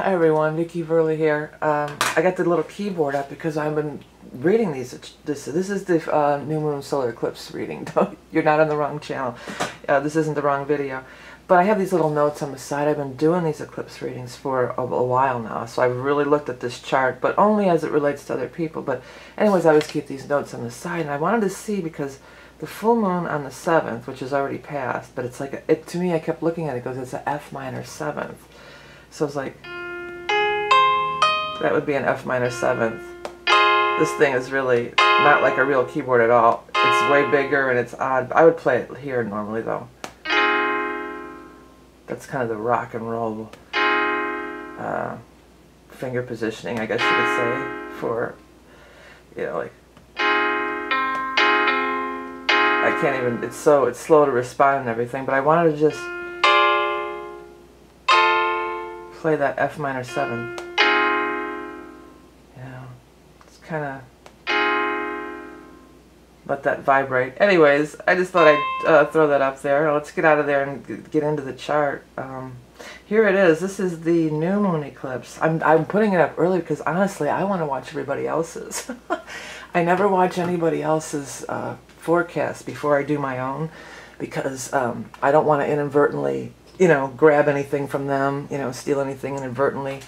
Hi everyone, Vickie here. I got the little keyboard up because I've been reading these. This is the new moon solar eclipse reading. You're not on the wrong channel. This isn't the wrong video. But I have these little notes on the side. I've been doing these eclipse readings for a while now, so I've really looked at this chart, but only as it relates to other people. But anyways, I always keep these notes on the side, and I wanted to see because the full moon on the 7th, which is already passed, but it's like, to me, I kept looking at it, it goes, it's an F minor 7th. So it's like, that would be an F minor 7th. This thing is really not like a real keyboard at all. It's way bigger and it's odd. I would play it here normally though. That's kind of the rock and roll finger positioning, I guess you could say, for, you know, like, I can't even, it's slow to respond and everything, but I wanted to just play that F minor 7. Kind of let that vibrate. Anyways, I just thought I'd throw that up there. Let's get out of there and get into the chart. Here it is. This is the new moon eclipse. I'm putting it up early because honestly I want to watch everybody else's. I never watch anybody else's forecast before I do my own because I don't want to inadvertently, you know, grab anything from them, you know, steal anything inadvertently.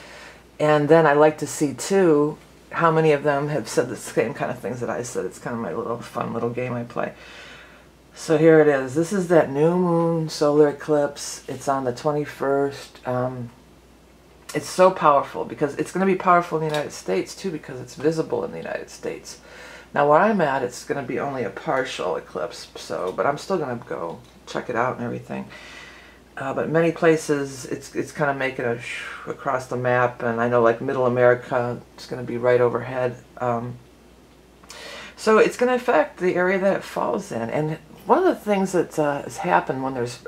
And then I like to see too how many of them have said the same kind of things that I said. It's kind of my little fun little game I play. So here it is. This is that new moon solar eclipse. It's on the 21st. It's so powerful because it's going to be powerful in the United States too because it's visible in the United States. Now where I'm at, it's going to be only a partial eclipse, but I'm still going to go check it out and everything. But many places, it's kind of making a across the map, and I know like Middle America, it's going to be right overhead. So it's going to affect the area that it falls in. And one of the things that has happened when there's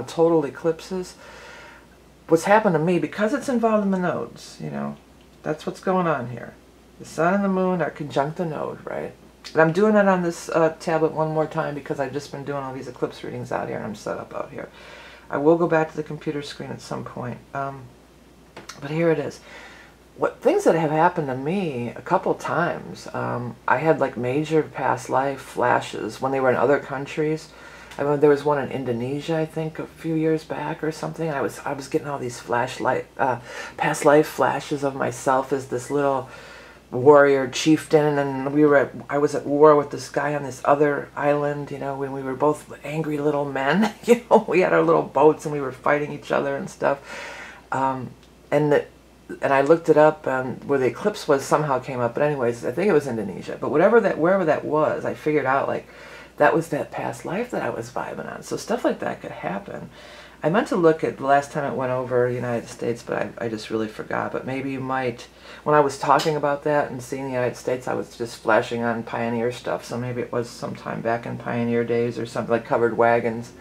total eclipses, what's happened to me, because it's involved in the nodes, you know, that's what's going on here. The sun and the moon are conjunct the node, right? And I'm doing it on this tablet one more time because I've just been doing all these eclipse readings out here, and I'm set up out here. I will go back to the computer screen at some point, but here it is. Things that have happened to me a couple times, I had like major past life flashes when they were in other countries. I remember there was one in Indonesia, I think, a few years back or something. And I was getting all these past life flashes of myself as this little warrior chieftain, and I was at war with this guy on this other island, you know, when we were both angry little men. You know, we had our little boats and we were fighting each other and stuff. And I looked it up, and where the eclipse was somehow came up. But anyways, I think it was Indonesia. But wherever that was, I figured out like that was that past life that I was vibing on. So stuff like that could happen. I meant to look at the last time it went over the United States, but I just really forgot. But maybe you might, when I was talking about that and seeing the United States, I was just flashing on Pioneer stuff. So maybe it was sometime back in Pioneer days or something, like covered wagons.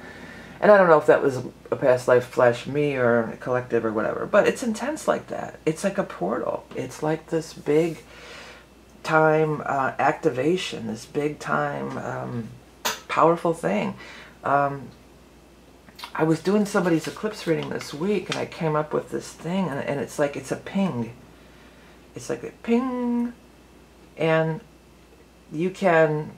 And I don't know if that was a past life flash me or a collective or whatever. But it's intense like that. It's like a portal. It's like this big time activation, this big time powerful thing. I was doing somebody's eclipse reading this week, and I came up with this thing, and it's like, it's a ping. It's like a ping, and you can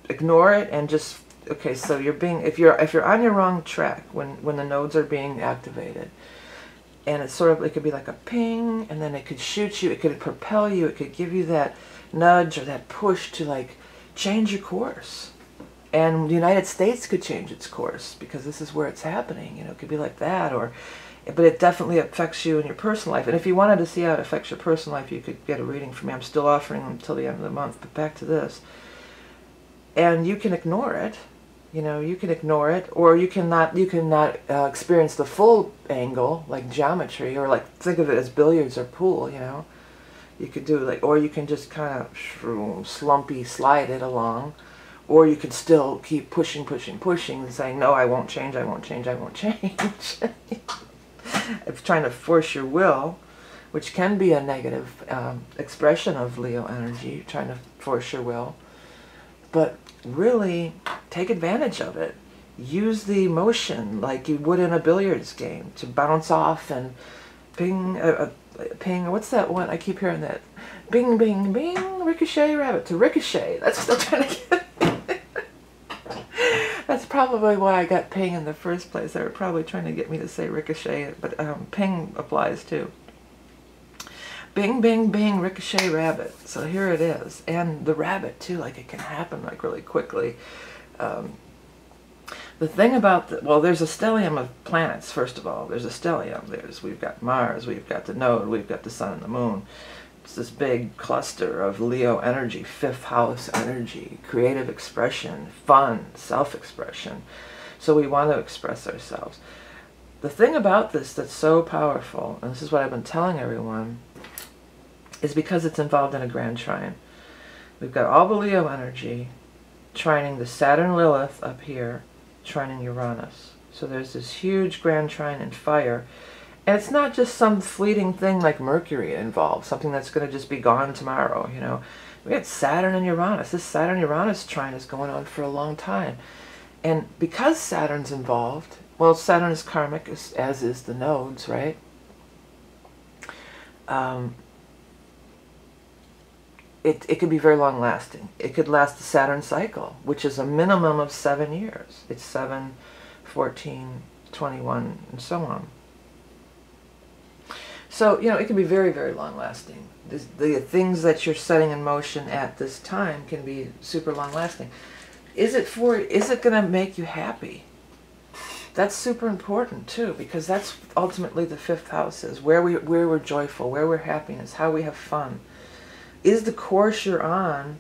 ignore it and just, okay, so you're being, if you're on your wrong track when the nodes are being activated, and it's sort of, it could be like a ping, and then it could shoot you, it could propel you, it could give you that nudge or that push to like change your course. And the United States could change its course because this is where it's happening. You know, it could be like that, but it definitely affects you in your personal life. And if you wanted to see how it affects your personal life, you could get a reading from me. I'm still offering them until the end of the month. But back to this, and you can ignore it. You know, you can ignore it, or you cannot experience the full angle, like geometry, or like think of it as billiards or pool. You know, you could do like, or you can just kind of slumpy slide it along. Or you could still keep pushing and saying, no, I won't change, I won't change, I won't change. It's trying to force your will, which can be a negative expression of Leo energy, trying to force your will. But really, take advantage of it. use the motion like you would in a billiards game to bounce off and ping, ping, what's that one? I keep hearing that. Bing, bing, bing, ricochet rabbit. To ricochet. That's still trying to get... That's probably why I got ping in the first place. They were probably trying to get me to say ricochet, but ping applies too. Bing, bing, bing, ricochet rabbit. So here it is. And the rabbit too, like it can happen like really quickly. The thing about well, there's a stellium of planets, first of all. There's a stellium. We've got Mars, we've got the node, we've got the sun and the moon. It's this big cluster of Leo energy, fifth house energy, creative expression, fun, self-expression. So we want to express ourselves. The thing about this that's so powerful, and this is what I've been telling everyone, is because it's involved in a grand trine. We've got all the Leo energy trining the Saturn Lilith up here, trining Uranus. So there's this huge grand trine in fire. And it's not just some fleeting thing like Mercury involved, something that's going to just be gone tomorrow, you know. We had Saturn and Uranus. This Saturn-Uranus trine is going on for a long time. And because Saturn's involved, well, Saturn is karmic, as is the nodes, right? It could be very long-lasting. It could last the Saturn cycle, which is a minimum of 7 years. It's 7, 14, 21, and so on. So, you know, it can be very, very long-lasting. The things that you're setting in motion at this time can be super long-lasting. Is it going to make you happy? That's super important, too, because that's ultimately the fifth house is, where we're joyful, where we're happiness, how we have fun. Is the course you're on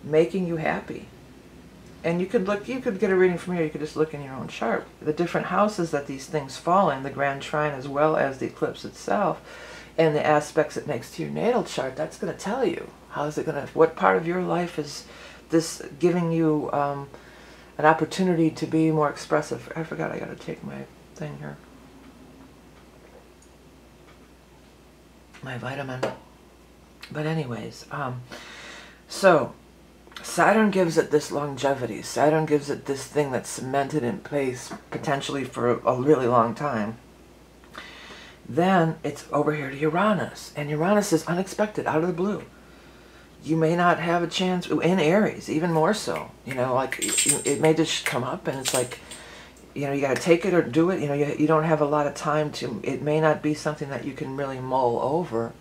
making you happy? And you could get a reading from here, you could just look in your own chart. The different houses that these things fall in, the grand trine as well as the eclipse itself, and the aspects it makes to your natal chart, that's going to tell you. How is it going to, what part of your life is this giving you an opportunity to be more expressive? I forgot I got to take my thing here. My vitamin. But anyways, so Saturn gives it this longevity. Saturn gives it this thing that's cemented in place potentially for a really long time. Then it's over here to Uranus. And Uranus is unexpected, out of the blue. You may not have a chance, in Aries, even more so. You know, like, it may just come up and it's like, you know, you got to take it or do it. You know, you don't have a lot of time to, it may not be something that you can really mull over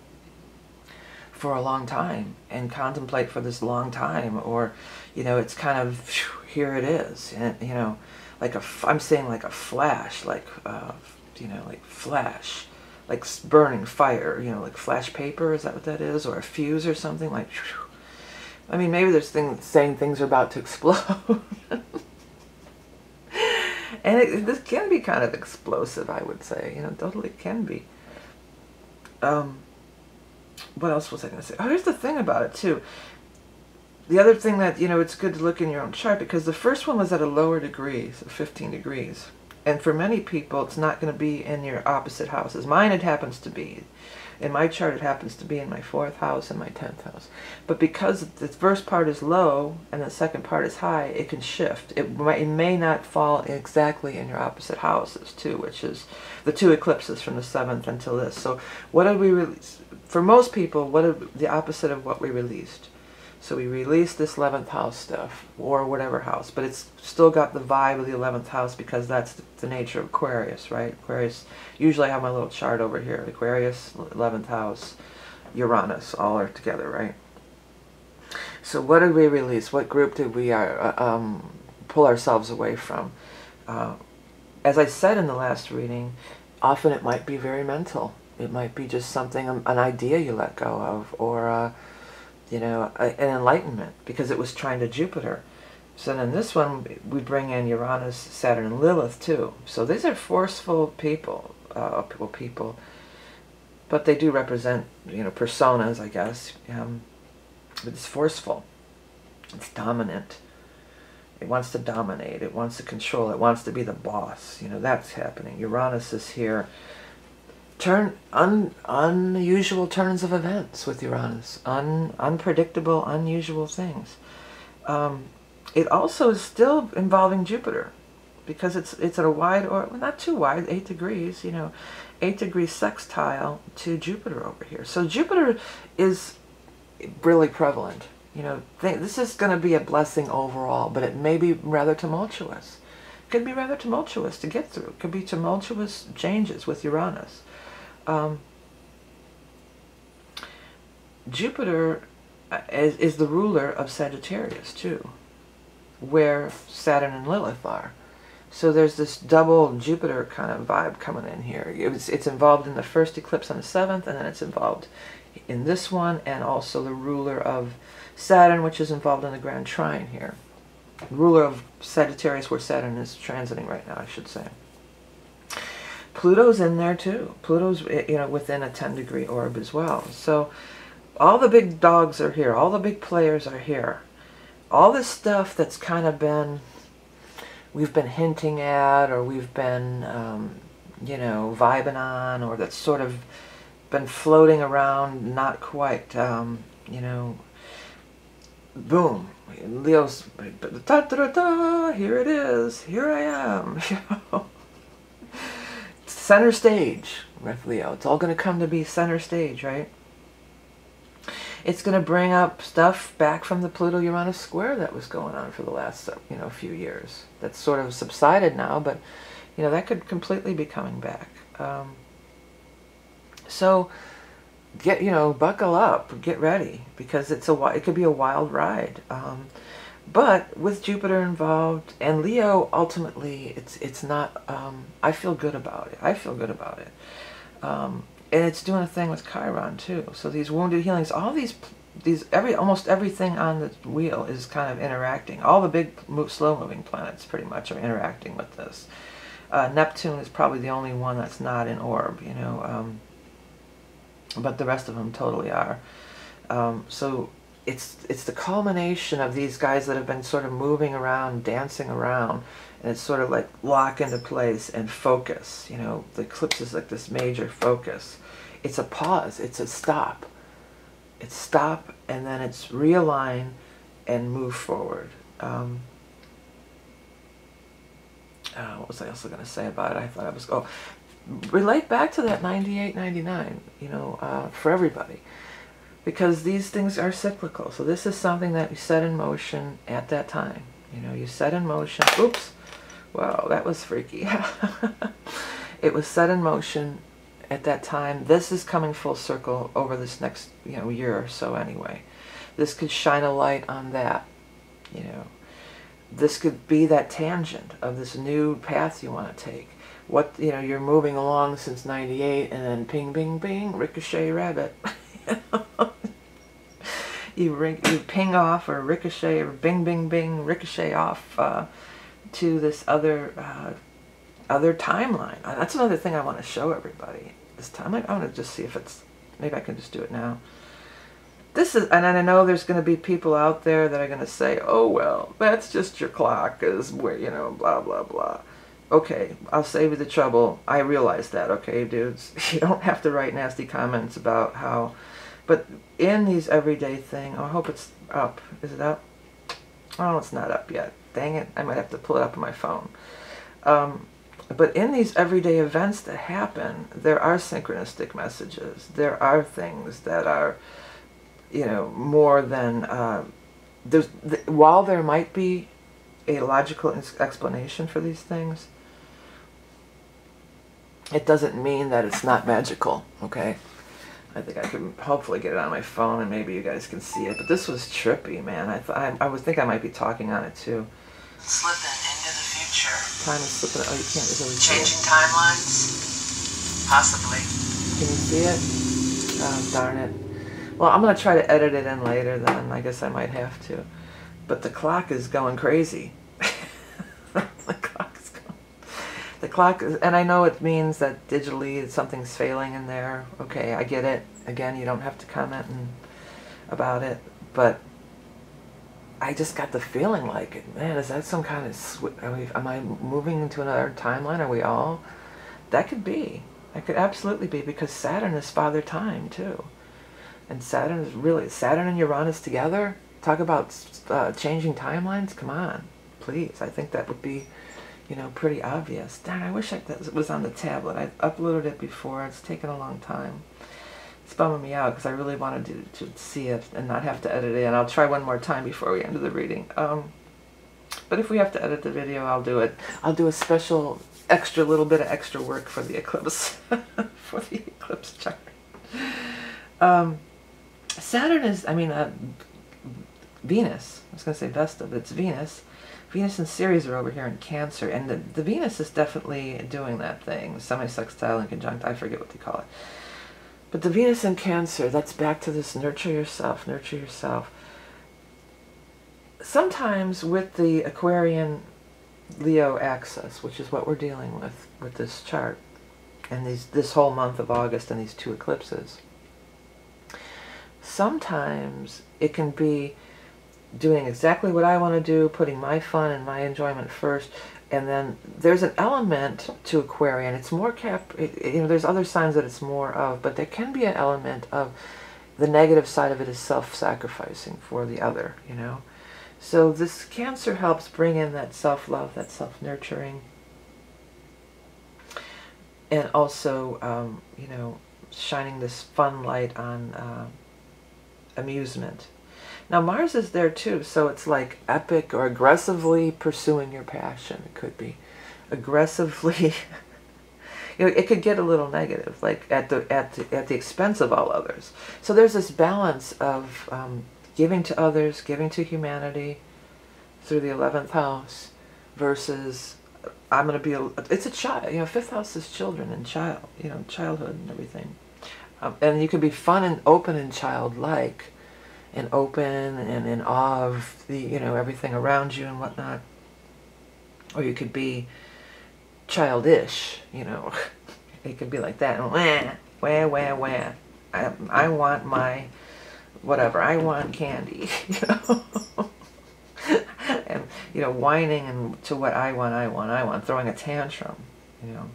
for a long time and contemplate for this long time, or, you know, it's kind of, here it is. And, you know, like I'm saying like a flash, like, you know, like flash, like burning fire, you know, like flash paper, is that what that is? Or a fuse or something, like, I mean, maybe there's things saying things are about to explode. And this can be kind of explosive, I would say, you know, totally can be. What else was I going to say? Oh, here's the thing about it, too. The other thing that, you know, it's good to look in your own chart, because the first one was at a lower degree, so 15 degrees. And for many people, it's not going to be in your opposite houses. Mine, it happens to be. In my chart, it happens to be in my 4th house and my 10th house. But because the first part is low and the second part is high, it can shift. It may not fall exactly in your opposite houses, too, which is the 2 eclipses from the 7th until this. So what did we release? For most people, what is the opposite of what we released? So we released this 11th house stuff, or whatever house, but it's still got the vibe of the 11th house, because that's the nature of Aquarius, right? Aquarius, usually I have my little chart over here. Aquarius, 11th house, Uranus, all are together, right? So what did we release? What group did we pull ourselves away from? As I said in the last reading, often it might be very mental. It might be just something, an idea you let go of, or you know, an enlightenment, because it was trying to Jupiter. So in this one, we bring in Uranus, Saturn, and Lilith too. So these are forceful people, but they do represent, you know, personas, I guess. But it's forceful. It's dominant. It wants to dominate. It wants to control. It wants to be the boss. You know, that's happening. Uranus is here. Unusual turns of events with Uranus. Unpredictable, unusual things. It also is still involving Jupiter, because it's at a wide, or well, not too wide, 8 degrees, you know, 8 degrees sextile to Jupiter over here. So Jupiter is really prevalent. You know, this is going to be a blessing overall, but it may be rather tumultuous. It could be rather tumultuous to get through. It could be tumultuous changes with Uranus. Jupiter is the ruler of Sagittarius too, where Saturn and Lilith are. So there's this double Jupiter kind of vibe coming in here. It's involved in the first eclipse on the 7th, and then it's involved in this one, and also the ruler of Saturn, which is involved in the grand trine here. Ruler of Sagittarius, where Saturn is transiting right now, I should say. Pluto's in there too. Pluto's, you know, within a 10-degree orb as well. So all the big dogs are here. All the big players are here. All this stuff that's kind of been, we've been hinting at, or we've been, you know, vibing on, or that's sort of been floating around, not quite, you know, boom, Leo's, da, da, da, da, here it is, here I am, you know. Center stage with Leo. It's all going to come to be center stage, right? It's going to bring up stuff back from the Pluto-Uranus square that was going on for the last, you know, few years. That's sort of subsided now, but, you know, that could completely be coming back. So, you know, buckle up, get ready, because it could be a wild ride. But with Jupiter involved and Leo, ultimately, it's not. I feel good about it. I feel good about it. And it's doing a thing with Chiron too. So these wounded healings, all almost everything on the wheel is kind of interacting. All the big slow-moving planets pretty much are interacting with this. Neptune is probably the only one that's not in orb, you know, but the rest of them totally are. So it's the culmination of these guys that have been sort of moving around, dancing around, and it's sort of like lock into place and focus. You know, the eclipse is like this major focus. It's a pause. It's a stop. It's stop, and then it's realign and move forward. What was I also going to say about it? I thought I was... Oh, relate back to that 98, 99, you know, for everybody. Because these things are cyclical. So this is something that you set in motion at that time. You know, you set in motion... Oops! Wow, that was freaky. It was set in motion at that time. This is coming full circle over this next, you know, year or so anyway. This could shine a light on that, you know. This could be that tangent of this new path you want to take. What, you know, you're moving along since 98, and then ping, bing, bing, ricochet rabbit. You ping off, or ricochet, or bing, bing, bing, ricochet off to this other timeline. That's another thing I want to show everybody. This time, I want to just see if it's, maybe I can just do it now. This is, and I know there's going to be people out there that are going to say, oh, well, that's just your clock, is where, you know, blah, blah, blah. Okay, I'll save you the trouble. I realize that, okay, dudes? You don't have to write nasty comments about how, but in these everyday things, oh, I hope it's up. Is it up? Oh, it's not up yet. Dang it, I might have to pull it up on my phone. But in these everyday events that happen, there are synchronistic messages. There are things that are, you know, more than, while there might be a logical explanation for these things, it doesn't mean that it's not magical, okay? I think I can hopefully get it on my phone and maybe you guys can see it. But this was trippy, man. I would think I might be talking on it too. Slipping into the future. Time is slipping. Oh, you can't really see it. Changing timelines? Possibly. Can you see it? Oh, darn it. Well, I'm going to try to edit it in later then. I guess I might have to. But the clock is going crazy. The clock is, and I know it means that digitally something's failing in there. Okay, I get it. Again, you don't have to comment about it. But I just got the feeling like, man, is that some kind of... am I moving into another timeline? Are we all? That could be. That could absolutely be, because Saturn is Father Time, too. And Saturn is really... Saturn and Uranus together? Talk about changing timelines? Come on, please. I think that would be, you know, pretty obvious. Darn, I wish that was on the tablet. I uploaded it before. It's taken a long time. It's bumming me out because I really wanted to see it and not have to edit it in. I'll try one more time before we end the reading. But if we have to edit the video, I'll do it. I'll do a special little bit of extra work for the eclipse, for the eclipse chart. Saturn is, I mean, Venus. I was going to say Vesta, but it's Venus. Venus and Ceres are over here in Cancer, and the Venus is definitely doing that thing, semi-sextile and conjunct, I forget what they call it. But the Venus in Cancer, that's back to this nurture yourself, nurture yourself. Sometimes with the Aquarian Leo axis, which is what we're dealing with this chart, and this whole month of August and these two eclipses, sometimes it can be doing exactly what I want to do, putting my fun and my enjoyment first, and then there's an element to Aquarian. It's more you know, there's other signs that it's more of, but there can be an element of the negative side of it is self-sacrificing for the other, you know. So this Cancer helps bring in that self-love, that self-nurturing, and also, you know, shining this fun light on amusement. Now Mars is there too, so it's like epic or aggressively pursuing your passion. It could be aggressively, you know, it could get a little negative, like at the expense of all others. So there's this balance of giving to others, giving to humanity through the 11th house, versus I'm going to be it's a child. You know, 5th house is children and you know, childhood and everything, and you can be fun and open and childlike, and open and in awe of the, you know, everything around you and whatnot. Or you could be childish, you know. It could be like that. Wah. I want my whatever. I want candy, you know. And, you know, whining and to what I want, throwing a tantrum, you know.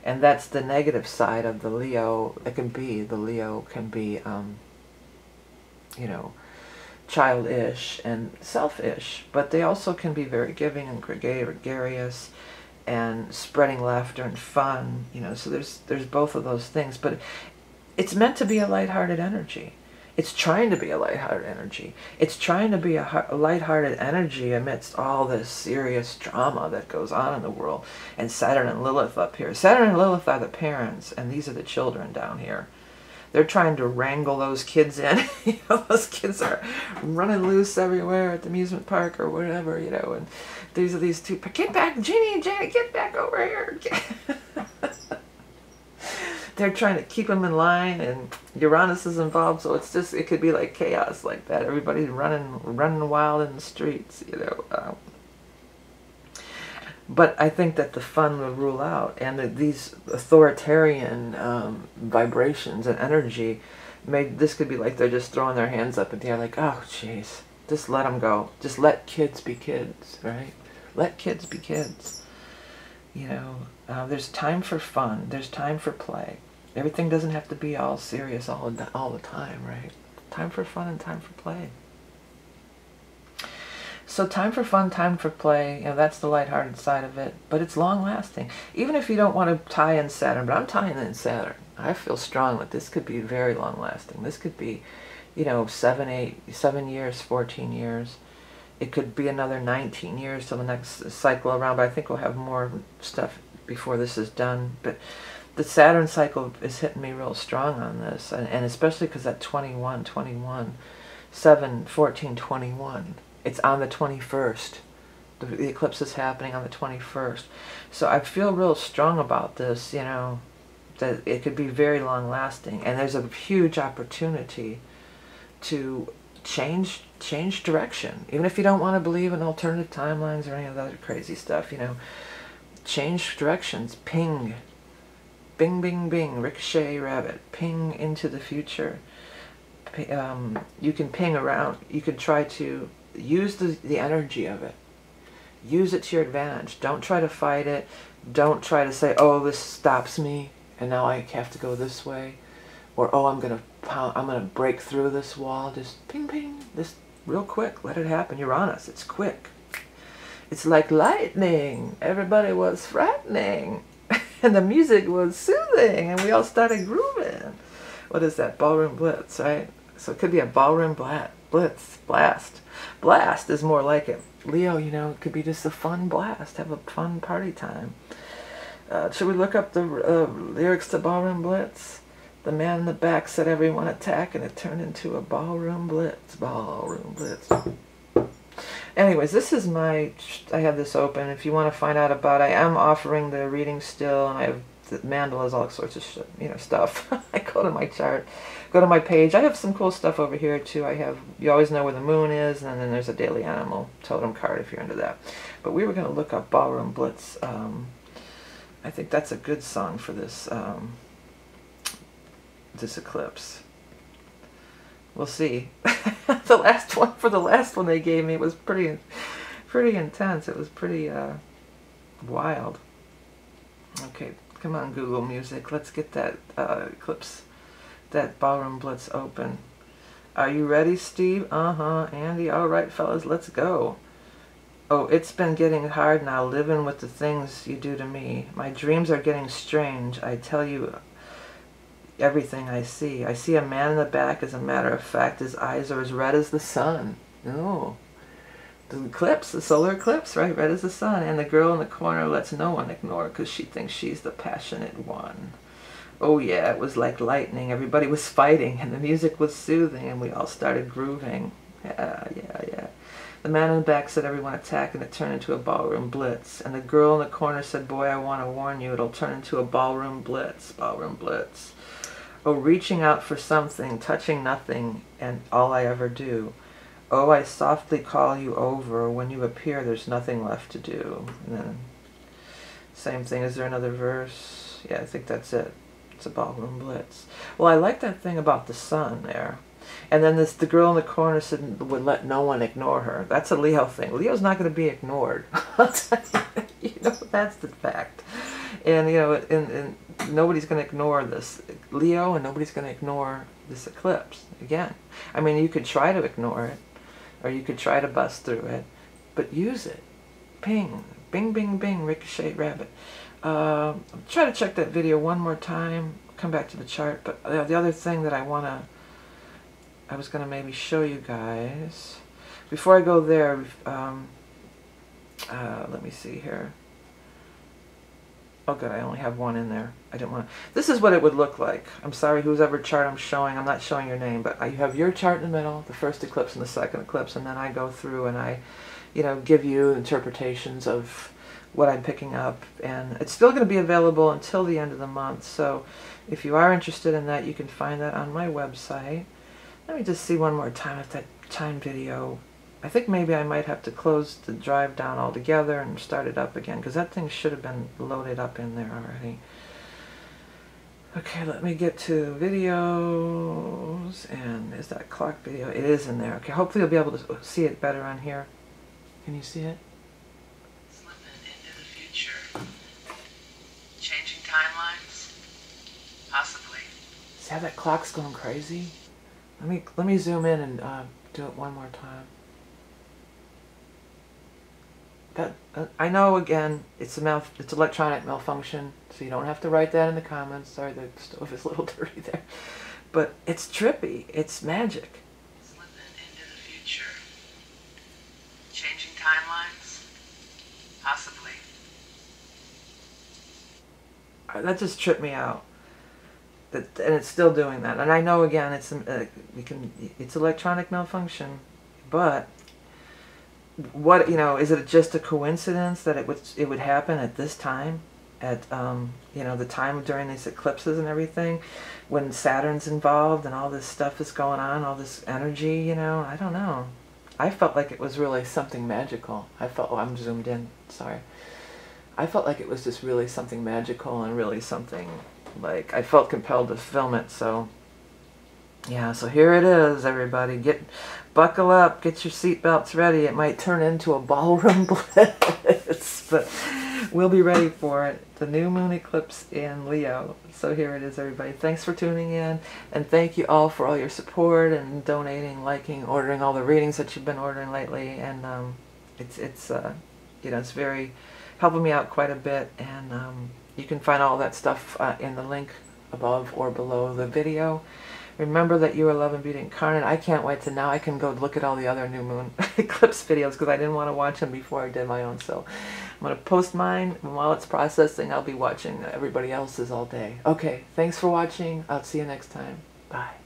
And that's the negative side of the Leo. The Leo can be you know, childish and selfish, but they also can be very giving and gregarious and spreading laughter and fun, you know. So there's both of those things, but it's meant to be a lighthearted energy. It's trying to be a lighthearted energy. It's trying to be a lighthearted energy amidst all this serious drama that goes on in the world. And Saturn and Lilith up here. Saturn and Lilith are the parents, and these are the children down here. They're trying to wrangle those kids in. You know, those kids are running loose everywhere at the amusement park or whatever, you know. And these are these two, get back, Ginny and Janet, get back over here. They're trying to keep them in line, and Uranus is involved, so it's just, it could be like chaos like that. Everybody's running wild in the streets, you know. But I think that the fun will rule out, and these authoritarian vibrations and energy, this could be like they're just throwing their hands up in the air like, oh jeez, just let them go. Just let kids be kids, right? Let kids be kids. You know, there's time for fun. There's time for play. Everything doesn't have to be all serious all the time, right? Time for fun and time for play. So time for fun, time for play, you know, that's the lighthearted side of it, but it's long-lasting. Even if you don't want to tie in Saturn, but I'm tying in Saturn. I feel strong that this could be very long-lasting. This could be, you know, 7 years, 14 years. It could be another 19 years till the next cycle around, but I think we'll have more stuff before this is done. But the Saturn cycle is hitting me real strong on this, and especially because that 21, 7, 14, 21. It's on the 21st. The eclipse is happening on the 21st. So I feel real strong about this, you know, that it could be very long-lasting. And there's a huge opportunity to change direction. Even if you don't want to believe in alternative timelines or any of that other crazy stuff, you know, change directions. Ping. Bing, bing, bing. Ricochet rabbit. Ping into the future. You can ping around. You could try to use the energy of it. Use it to your advantage. Don't try to fight it. Don't try to say, oh, this stops me and now I have to go this way, or oh, I'm gonna break through this wall. Just ping ping, just real quick. Let it happen. Uranus, it's quick. It's like lightning. Everybody was frightening. And the music was soothing. And we all started grooving. What is that? Ballroom Blitz, right? So it could be a ballroom blitz, blast. Blast is more like it. Leo, you know, it could be just a fun blast. Have a fun party time. Should we look up the lyrics to Ballroom Blitz? The man in the back said everyone attack, and it turned into a ballroom blitz. Ballroom Blitz. Anyways, this is I have this open. If you want to find out about it, I am offering the reading still, and I have the mandalas, all sorts of shit, you know, stuff. I go to my chart, go to my page. I have some cool stuff over here too. I have, you always know where the moon is, and then there's a daily animal totem card if you're into that. But we were going to look up Ballroom Blitz. I think that's a good song for this this eclipse. We'll see. The last one they gave me was pretty intense. It was pretty wild. Okay, come on, Google Music. Let's get that eclipse, that Ballroom Blitz open. Are you ready, Steve? Andy. All right, fellas, let's go. Oh, it's been getting hard now, living with the things you do to me. My dreams are getting strange. I tell you everything I see. I see a man in the back. As a matter of fact, his eyes are as red as the sun. Oh, the eclipse, the solar eclipse, right? Red as the sun. And the girl in the corner lets no one ignore because she thinks she's the passionate one. Oh yeah, it was like lightning. Everybody was fighting, and the music was soothing, and we all started grooving. Yeah. The man in the back said everyone attack, and it turned into a ballroom blitz. And the girl in the corner said, boy, I want to warn you, it'll turn into a ballroom blitz. Ballroom blitz. Oh, reaching out for something, touching nothing, and all I ever do. Oh, I softly call you over. When you appear, there's nothing left to do. And then, same thing. Is there another verse? Yeah, I think that's it. It's a ballroom blitz. Well, I like that thing about the sun there. And then the girl in the corner said would let no one ignore her. That's a Leo thing. Leo's not going to be ignored. You know, that's the fact. And, you know, and nobody's going to ignore this Leo, and nobody's going to ignore this eclipse. Again, I mean, you could try to ignore it, or you could try to bust through it, but use it. Ping. Bing, bing, bing, ricochet rabbit. Try to check that video one more time. Come back to the chart. But the other thing that I was going to maybe show you guys. Before I go there, let me see here. Oh good, I only have one in there. I didn't want to. This is what it would look like. I'm sorry, whoever chart I'm showing. I'm not showing your name, but you have your chart in the middle, the first eclipse and the second eclipse, and then I go through and I, you know, give you interpretations of what I'm picking up. And it's still going to be available until the end of the month. So if you are interested in that, you can find that on my website. Let me just see one more time if that time video. I think maybe I might have to close the drive down altogether and start it up again, because that thing should have been loaded up in there already. Okay, let me get to videos, and is that clock video? It is in there. Okay, hopefully you'll be able to see it better on here. Can you see it? Slipping into the future. Changing timelines. Possibly. See how that clock's going crazy? Let me zoom in and do it one more time. I know, again, it's electronic malfunction, so you don't have to write that in the comments. Sorry, the stove is a little dirty there. But it's trippy. It's magic. Slipping into the future. Changing timelines. Possibly. That just tripped me out. And it's still doing that. And I know, again, it's electronic malfunction, but what, you know, is it just a coincidence that it would happen at this time, at you know, the time during these eclipses and everything, when Saturn's involved and all this stuff is going on, all this energy, you know? I don't know. I felt like it was really something magical. I'm zoomed in, sorry. I felt like it was just really something magical and really something, like, I felt compelled to film it. So yeah, so here it is, everybody. Buckle up, get your seatbelts ready. It might turn into a ballroom blitz, but we'll be ready for it. The new moon eclipse in Leo. So here it is, everybody. Thanks for tuning in, and thank you all for all your support and donating, liking, ordering all the readings that you've been ordering lately. And you know, it's very helping me out quite a bit, and you can find all that stuff in the link above or below the video. Remember that you are love and beauty incarnate. I can't wait to now I can go look at all the other new moon eclipse videos because I didn't want to watch them before I did my own. So I'm going to post mine, and while it's processing, I'll be watching everybody else's all day. Okay, thanks for watching. I'll see you next time. Bye.